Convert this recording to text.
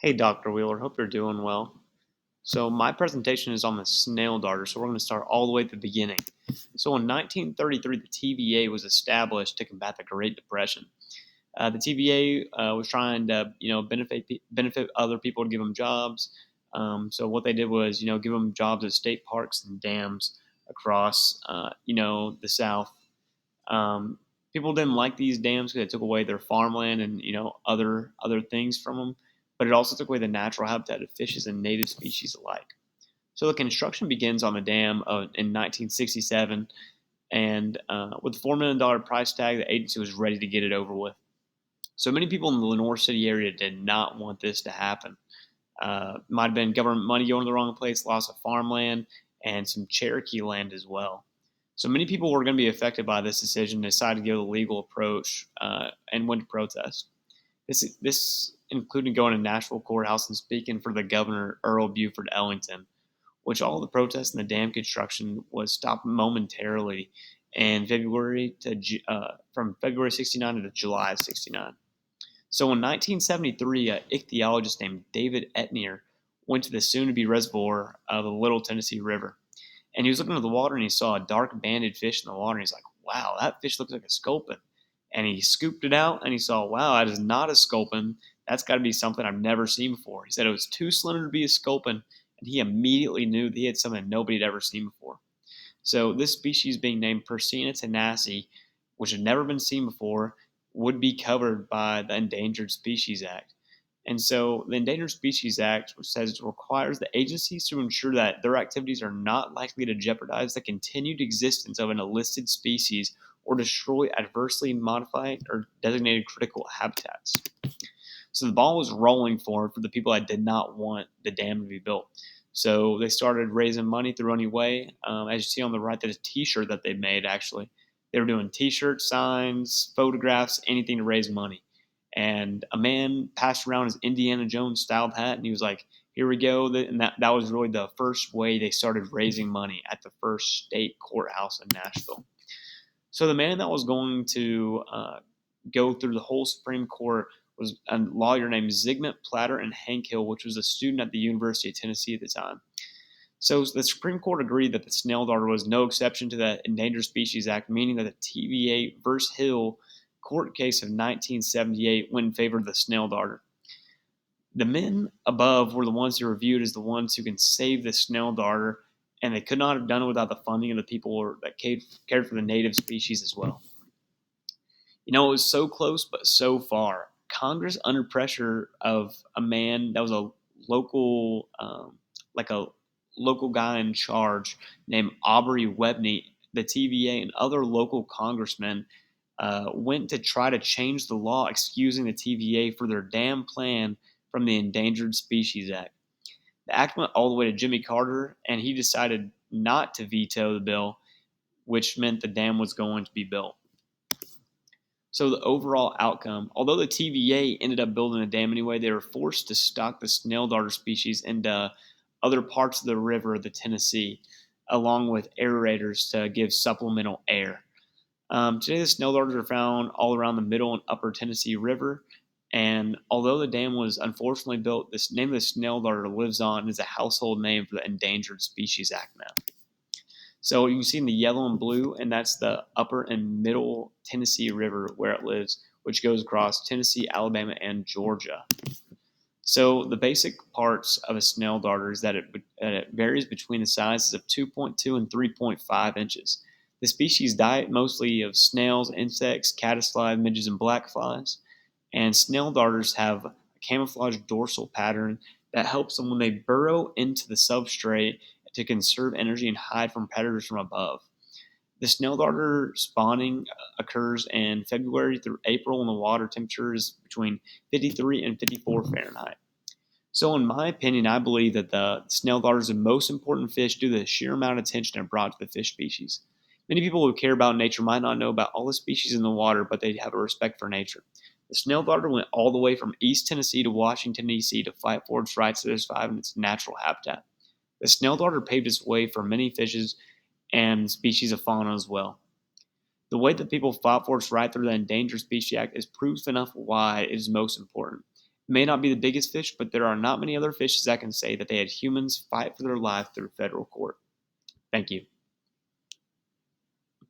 Hey, Dr. Wheeler, hope you're doing well. So, my presentation is on the snail darter, so we're going to start all the way at the beginning. So, in 1933, the TVA was established to combat the Great Depression. The TVA was trying to, benefit other people to give them jobs. So, what they did was, give them jobs at state parks and dams across, the South. Um, People didn't like these dams because it took away their farmland and other things from them, but it also took away the natural habitat of fishes and native species alike. So the construction begins on the dam in 1967, and with a $4 million price tag, the agency was ready to get it over with. So many people in the Lenore City area did not want this to happen. Might have been government money going to the wrong place, loss of farmland, and some Cherokee land as well. So many people were going to be affected by this decision, decided to go the legal approach and went to protest. This included going to Nashville courthouse and speaking for the governor, Earl Buford Ellington, which all the protests and the dam construction was stopped momentarily in from February 69 to July of 69. So in 1973, an ichthyologist named David Etnier went to the soon-to-be reservoir of the Little Tennessee River. And he was looking at the water and he saw a dark banded fish in the water. And he's like, wow, that fish looks like a sculpin. And he scooped it out and he saw, wow, that is not a sculpin. That's got to be something I've never seen before. He said it was too slender to be a sculpin. And he immediately knew that he had something nobody had ever seen before. So this species being named Persina tenaci, which had never been seen before, would be covered by the Endangered Species Act. And so the Endangered Species Act, which says it requires the agencies to ensure that their activities are not likely to jeopardize the continued existence of an enlisted species or destroy adversely modified or designated critical habitats. So the ball was rolling for the people that did not want the dam to be built. So they started raising money through any way. As you see on the right, there's a T-shirt that they made. Actually, they were doing T-shirts, signs, photographs, anything to raise money. And a man passed around his Indiana Jones styled hat, and he was like, "Here we go." And that was really the first way they started raising money at the first state courthouse in Nashville. So the man that was going to go through the whole Supreme Court was a lawyer named Zygmunt Platter and Hank Hill, which was a student at the University of Tennessee at the time. So the Supreme Court agreed that the snail darter was no exception to the Endangered Species Act, meaning that the TVA versus Hill court case of 1978 went in favor of the snail darter. The men above were the ones who were viewed as the ones who can save the snail darter, and they could not have done it without the funding of the people that cared for the native species as well. It was so close, but so far. Congress, under pressure of a man that was a local, like a local guy in charge named Aubrey Webney, the TVA and other local congressmen went to try to change the law excusing the TVA for their damn plan from the Endangered Species Act. The act went all the way to Jimmy Carter, and he decided not to veto the bill, which meant the dam was going to be built. So the overall outcome, although the TVA ended up building a dam anyway, they were forced to stock the snail darter species into other parts of the river, the Tennessee, along with aerators to give supplemental air. Today, the snail darters are found all around the middle and upper Tennessee River. And although the dam was unfortunately built, this name of the snail darter lives on and is a household name for the Endangered Species Act now. So you can see in the yellow and blue, and that's the upper and middle Tennessee River where it lives, which goes across Tennessee, Alabama, and Georgia. So the basic parts of a snail darter is that it varies between the sizes of 2.2 and 3.5 inches. The species diet mostly of snails, insects, caddisflies, midges, and black flies. And snail darters have a camouflage dorsal pattern that helps them when they burrow into the substrate to conserve energy and hide from predators from above. The snail darter spawning occurs in February through April when the water temperature is between 53 and 54 Fahrenheit. So, in my opinion, I believe that the snail darter is the most important fish due to the sheer amount of attention it brought to the fish species. Many people who care about nature might not know about all the species in the water, but they have a respect for nature. The snail darter went all the way from East Tennessee to Washington, D.C. to fight for its rights to survive in its natural habitat. The snail darter paved its way for many fishes and species of fauna as well. The way that people fought for its right through the Endangered Species Act is proof enough why it is most important. May not be the biggest fish, but there are not many other fishes that can say that they had humans fight for their life through federal court. Thank you.